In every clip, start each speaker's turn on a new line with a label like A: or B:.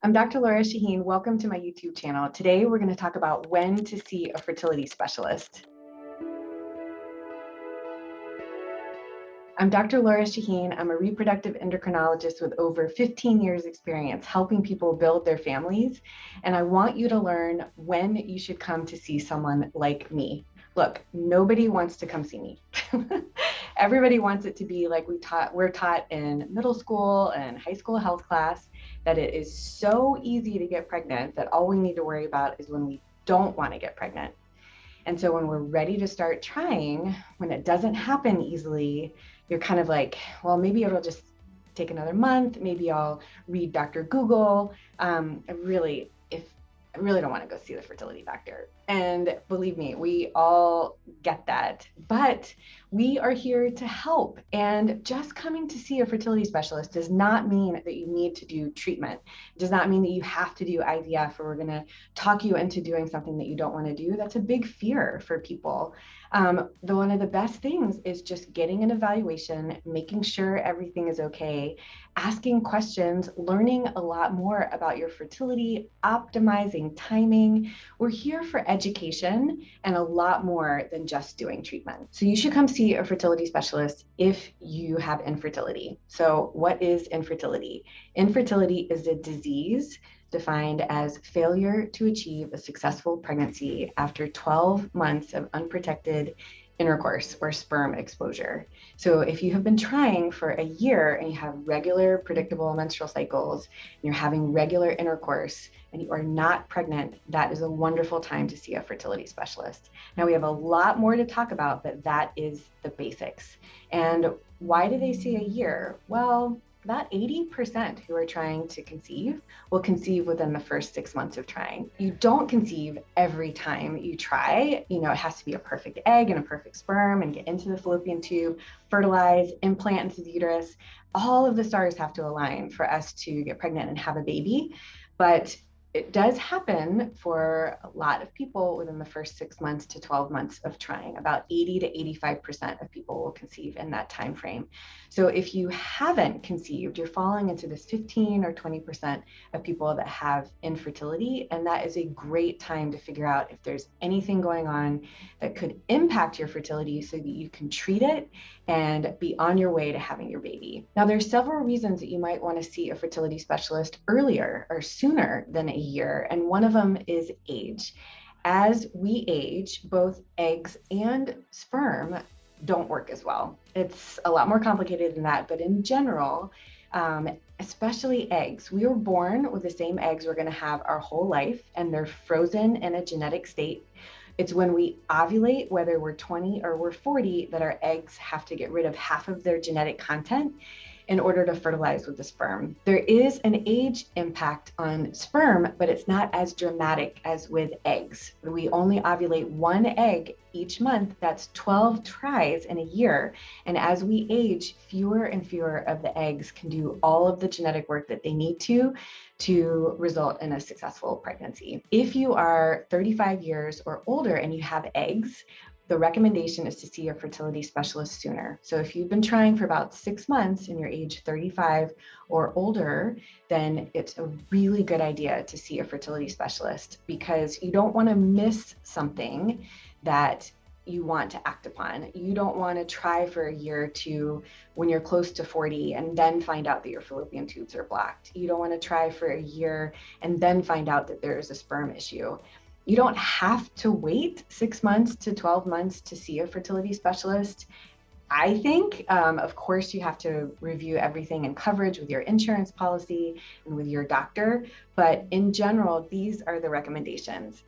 A: I'm Dr. Lora Shahine. Welcome to my YouTube channel. Today, we're going to talk about when to see a fertility specialist. I'm Dr. Lora Shahine. I'm a reproductive endocrinologist with over 15 years experience helping people build their families. And I want you to learn when you should come to see someone like me. Look, nobody wants to come see me. Everybody wants it to be like we're taught in middle school and high school health class, that it is so easy to get pregnant that all we need to worry about is when we don't want to get pregnant. And so when we're ready to start trying, when it doesn't happen easily, you're kind of like, well, maybe it'll just take another month. Maybe I'll read Dr. Google. I really don't want to go see the fertility doctor. And believe me, we all get that, but we are here to help. And just coming to see a fertility specialist does not mean that you need to do treatment. It does not mean that you have to do IVF, or we're going to talk you into doing something that you don't want to do. That's a big fear for people. One of the best things is just getting an evaluation, making sure everything is okay, asking questions, learning a lot more about your fertility, optimizing timing. We're here for education and a lot more than just doing treatment. So you should come see a fertility specialist if you have infertility. So what is infertility? Infertility is a disease defined as failure to achieve a successful pregnancy after 12 months of unprotected intercourse or sperm exposure. So if you have been trying for a year and you have regular predictable menstrual cycles, and you're having regular intercourse and you are not pregnant, that is a wonderful time to see a fertility specialist. Now we have a lot more to talk about, but that is the basics. And why do they say a year? Well, about 80% who are trying to conceive will conceive within the first 6 months of trying. You don't conceive every time you try. You know, it has to be a perfect egg and a perfect sperm and get into the fallopian tube, fertilize, implant into the uterus. All of the stars have to align for us to get pregnant and have a baby. But it does happen for a lot of people within the first 6 months to 12 months of trying. About 80 to 85% of people will conceive in that time frame. So if you haven't conceived, you're falling into this 15 or 20% of people that have infertility, and that is a great time to figure out if there's anything going on that could impact your fertility so that you can treat it and be on your way to having your baby. Now, there's several reasons that you might want to see a fertility specialist earlier or sooner than a year, and one of them is age. As we age, both eggs and sperm don't work as well. It's a lot more complicated than that, but in general, especially eggs, we were born with the same eggs we're going to have our whole life, and they're frozen in a genetic state. It's when we ovulate, whether we're 20 or we're 40, that our eggs have to get rid of half of their genetic content in order to fertilize with the sperm. There is an age impact on sperm, but it's not as dramatic as with eggs. We only ovulate one egg each month. That's 12 tries in a year. And as we age, fewer and fewer of the eggs can do all of the genetic work that they need to result in a successful pregnancy. If you are 35 years or older and you have eggs, the recommendation is to see a fertility specialist sooner. So if you've been trying for about 6 months and you're age 35 or older, then it's a really good idea to see a fertility specialist, because you don't want to miss something that you want to act upon. You don't want to try for a year or two when you're close to 40 and then find out that your fallopian tubes are blocked. You don't want to try for a year and then find out that there's a sperm issue. You don't have to wait 6 months to 12 months to see a fertility specialist. I think, of course, you have to review everything in coverage with your insurance policy and with your doctor. But in general, these are the recommendations.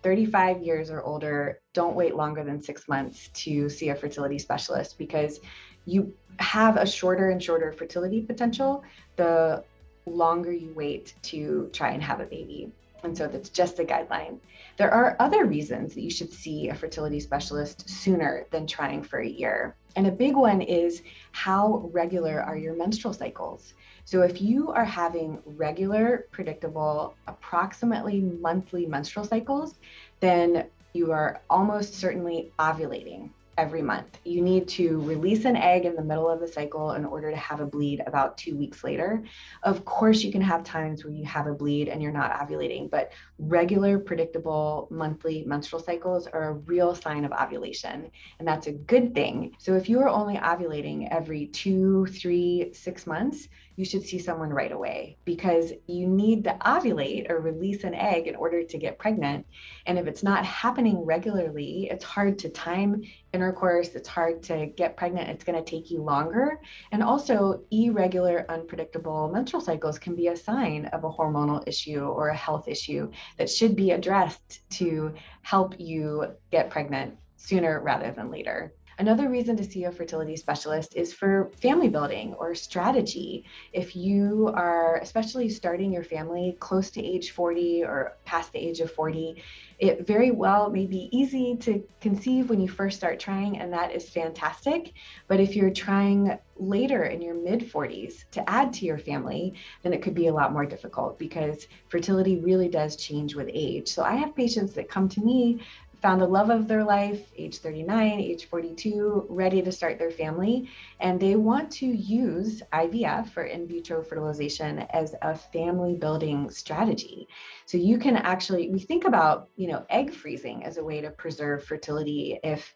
A: 35 years or older, don't wait longer than 6 months to see a fertility specialist, because you have a shorter and shorter fertility potential the longer you wait to try and have a baby. And so that's just a guideline. There are other reasons that you should see a fertility specialist sooner than trying for a year. And a big one is, how regular are your menstrual cycles? So if you are having regular, predictable, approximately monthly menstrual cycles, then you are almost certainly ovulating. every month. You need to release an egg in the middle of the cycle in order to have a bleed about 2 weeks later. Of course, you can have times where you have a bleed and you're not ovulating, but regular, predictable monthly menstrual cycles are a real sign of ovulation, and that's a good thing. So if you are only ovulating every 2, 3, 6 months, you should see someone right away, because you need to ovulate or release an egg in order to get pregnant. And if it's not happening regularly, it's hard to time intercourse, it's hard to get pregnant, it's going to take you longer. And also, irregular, unpredictable menstrual cycles can be a sign of a hormonal issue or a health issue that should be addressed to help you get pregnant sooner rather than later. Another reason to see a fertility specialist is for family building or strategy. If you are especially starting your family close to age 40 or past the age of 40, it very well may be easy to conceive when you first start trying, and that is fantastic. But if you're trying later in your mid 40s to add to your family, then it could be a lot more difficult, because fertility really does change with age. So I have patients that come to me, found the love of their life, age 39, age 42, ready to start their family, and they want to use IVF, or in vitro fertilization, as a family building strategy. So you can actually, we think about, egg freezing as a way to preserve fertility if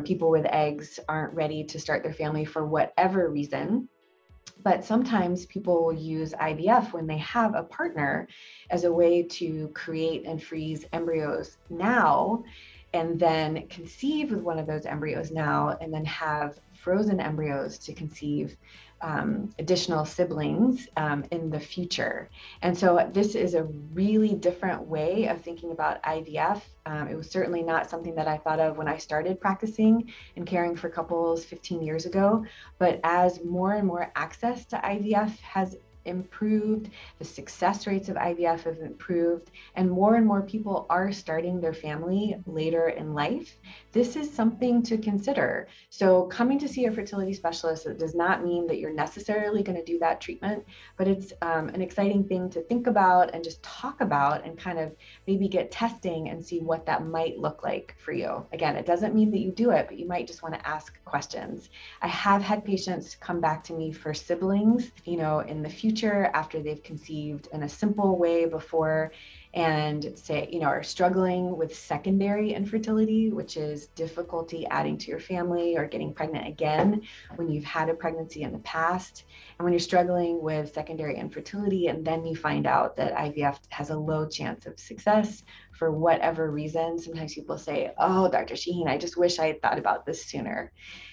A: people with eggs aren't ready to start their family for whatever reason. But sometimes people will use IVF when they have a partner as a way to create and freeze embryos now, and then conceive with one of those embryos now, and then have frozen embryos to conceive additional siblings in the future. And so this is a really different way of thinking about IVF. It was certainly not something that I thought of when I started practicing and caring for couples 15 years ago. But as more and more access to IVF has improved, the success rates of IVF have improved, and more people are starting their family later in life, this is something to consider. So coming to see a fertility specialist, it does not mean that you're necessarily going to do that treatment, but it's an exciting thing to think about and just talk about, and kind of maybe get testing and see what that might look like for you. Again, it doesn't mean that you do it, but you might just want to ask questions. I have had patients come back to me for siblings, in the future, after they've conceived in a simple way before, and say, are struggling with secondary infertility, which is difficulty adding to your family or getting pregnant again when you've had a pregnancy in the past. And when you're struggling with secondary infertility, and then you find out that IVF has a low chance of success for whatever reason, sometimes people say, "Oh, Dr. Shahine, I just wish I had thought about this sooner."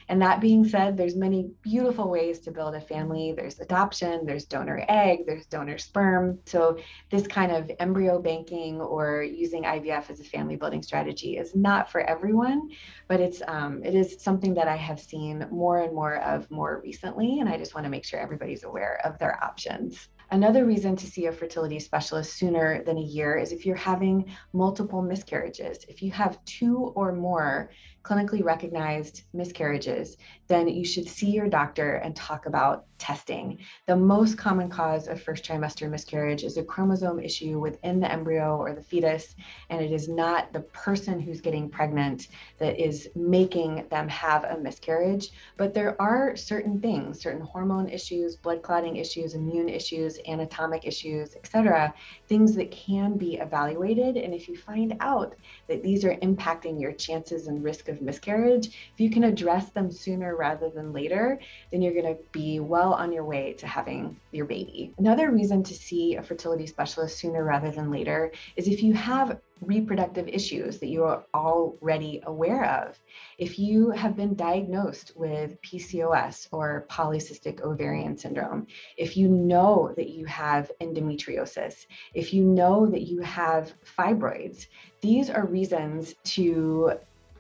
A: And that being said, there's many beautiful ways to build a family. There's adoption, there's donor egg, there's donor sperm. So this kind of embryo banking or using IVF as a family building strategy is not for everyone, but it is something that I have seen more and more of more recently, and I just want to make sure everybody's aware of their options. Another reason to see a fertility specialist sooner than a year is if you're having multiple miscarriages. If you have 2 or more clinically recognized miscarriages, then you should see your doctor and talk about testing. The most common cause of first trimester miscarriage is a chromosome issue within the embryo or the fetus, and it is not the person who's getting pregnant that is making them have a miscarriage. But there are certain things, certain hormone issues, blood clotting issues, immune issues, anatomic issues, etc., things that can be evaluated. And if you find out that these are impacting your chances and risk of miscarriage, if you can address them sooner rather than later, then you're going to be well on your way to having your baby. Another reason to see a fertility specialist sooner rather than later is if you have reproductive issues that you are already aware of. If you have been diagnosed with PCOS or polycystic ovarian syndrome, if you know that you have endometriosis, if you know that you have fibroids, these are reasons to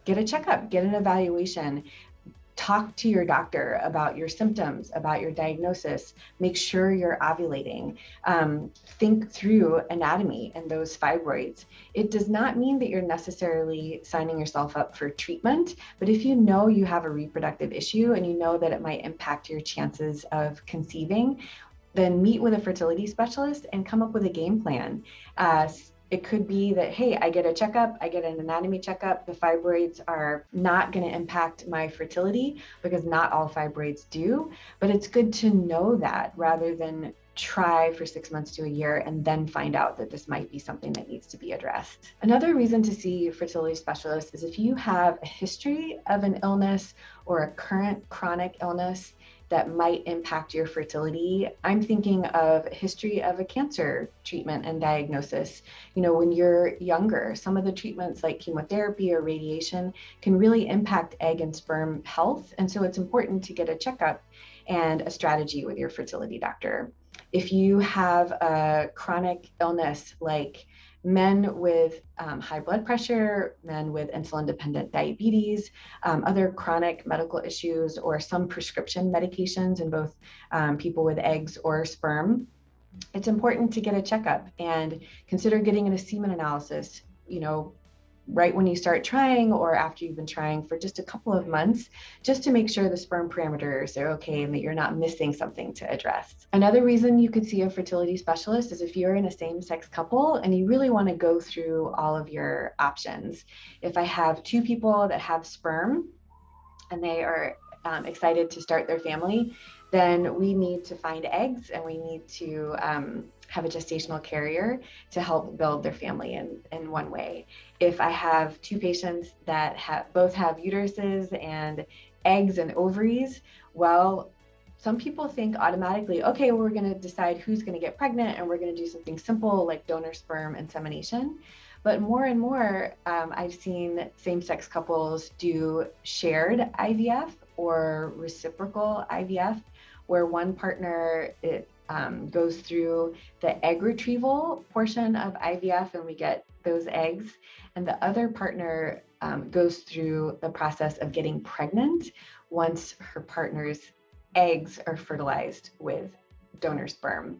A: get a checkup, get an evaluation. Talk to your doctor about your symptoms, about your diagnosis. Make sure you're ovulating. Think through anatomy and those fibroids. It does not mean that you're necessarily signing yourself up for treatment, but if you know you have a reproductive issue and you know that it might impact your chances of conceiving, then meet with a fertility specialist and come up with a game plan. It could be that, hey, I get a checkup, I get an anatomy checkup. The fibroids are not going to impact my fertility because not all fibroids do. But it's good to know that rather than try for 6 months to a year and then find out that this might be something that needs to be addressed. Another reason to see fertility specialists is if you have a history of an illness or a current chronic illness that might impact your fertility. I'm thinking of history of a cancer treatment and diagnosis. When you're younger, some of the treatments like chemotherapy or radiation can really impact egg and sperm health. And so it's important to get a checkup and a strategy with your fertility doctor. If you have a chronic illness like men with high blood pressure, men with insulin-dependent diabetes, other chronic medical issues, or some prescription medications in both people with eggs or sperm, it's important to get a checkup and consider getting a semen analysis, right when you start trying or after you've been trying for just a couple of months, just to make sure the sperm parameters are okay and that you're not missing something to address. Another reason you could see a fertility specialist is if you're in a same-sex couple and you really want to go through all of your options. If I have two people that have sperm and they are excited to start their family, then we need to find eggs and we need to have a gestational carrier to help build their family in one way. If I have two patients that both have uteruses and eggs and ovaries, well, some people think automatically, okay, we're going to decide who's going to get pregnant and we're going to do something simple like donor sperm insemination. But more and more, I've seen same-sex couples do shared IVF or reciprocal IVF, where one partner goes through the egg retrieval portion of IVF and we get those eggs, and the other partner goes through the process of getting pregnant once her partner's eggs are fertilized with donor sperm.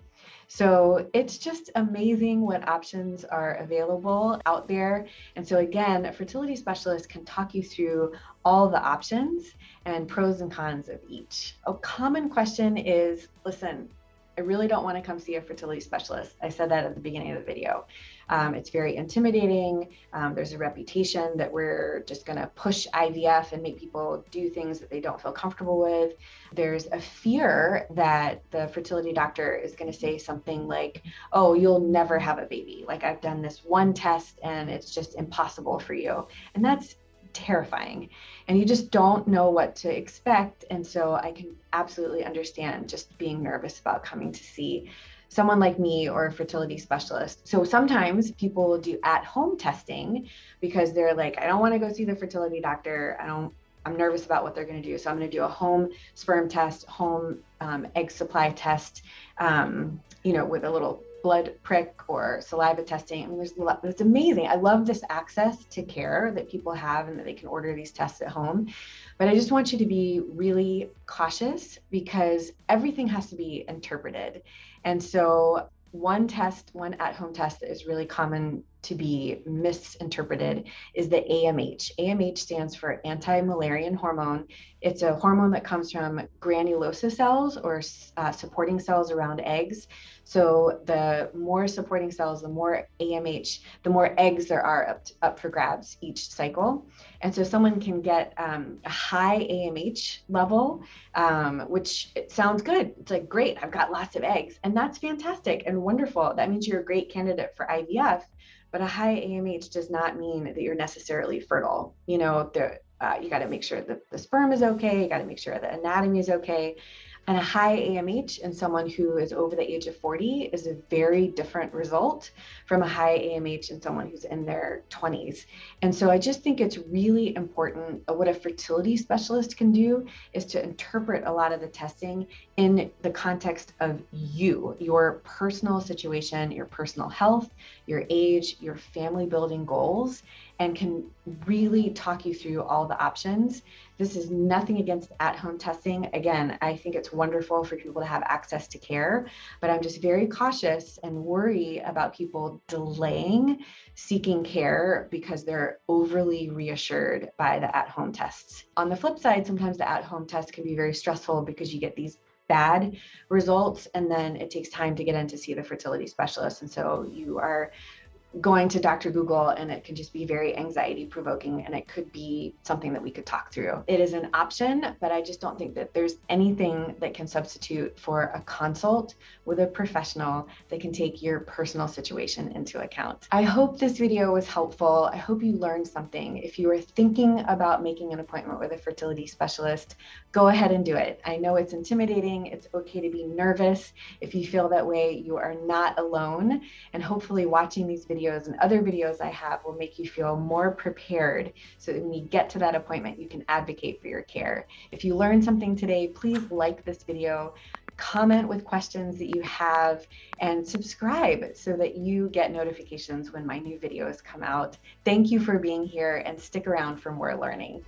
A: So it's just amazing what options are available out there. And so again, a fertility specialist can talk you through all the options and pros and cons of each. A common question is, listen, I really don't want to come see a fertility specialist. I said that at the beginning of the video. It's very intimidating. There's a reputation that we're just going to push IVF and make people do things that they don't feel comfortable with. There's a fear that the fertility doctor is going to say something like, oh, you'll never have a baby. Like, I've done this one test and it's just impossible for you. And that's terrifying. And you just don't know what to expect. And so I can absolutely understand just being nervous about coming to see someone like me or a fertility specialist. So sometimes people will do at-home testing because they're like, I don't want to go see the fertility doctor. I'm nervous about what they're going to do. So I'm going to do a home sperm test, home egg supply test, with a little blood prick or saliva testing. I mean, it's amazing. I love this access to care that people have and that they can order these tests at home. But I just want you to be really cautious because everything has to be interpreted. And so one at-home test that is really common to be misinterpreted is the AMH. AMH stands for anti-Müllerian hormone. It's a hormone that comes from granulosa cells or supporting cells around eggs. So the more supporting cells, the more AMH, the more eggs there are up for grabs each cycle. And so someone can get a high AMH level, which it sounds good. It's like, great, I've got lots of eggs. And that's fantastic and wonderful. That means you're a great candidate for IVF. But a high AMH does not mean that you're necessarily fertile. You got to make sure that the sperm is okay. You got to make sure the anatomy is okay. And a high AMH in someone who is over the age of 40 is a very different result from a high AMH in someone who's in their 20s. And so I just think it's really important. What a fertility specialist can do is to interpret a lot of the testing in the context of your personal situation, your personal health, your age, your family building goals, and can really talk you through all the options. This is nothing against at-home testing. Again, I think it's wonderful for people to have access to care, but I'm just very cautious and worry about people delaying seeking care because they're overly reassured by the at-home tests. On the flip side, sometimes the at-home test can be very stressful because you get these bad results and then it takes time to get in to see the fertility specialist. And so you are going to Dr. Google, and it can just be very anxiety provoking, and it could be something that we could talk through. It is an option, but I just don't think that there's anything that can substitute for a consult with a professional that can take your personal situation into account. I hope this video was helpful. I hope you learned something. If you are thinking about making an appointment with a fertility specialist, go ahead and do it. I know it's intimidating. It's okay to be nervous. If you feel that way, you are not alone. And hopefully watching these videos and other videos I have will make you feel more prepared, so that when you get to that appointment, you can advocate for your care. If you learned something today, please like this video, comment with questions that you have, and subscribe so that you get notifications when my new videos come out. Thank you for being here, and stick around for more learning.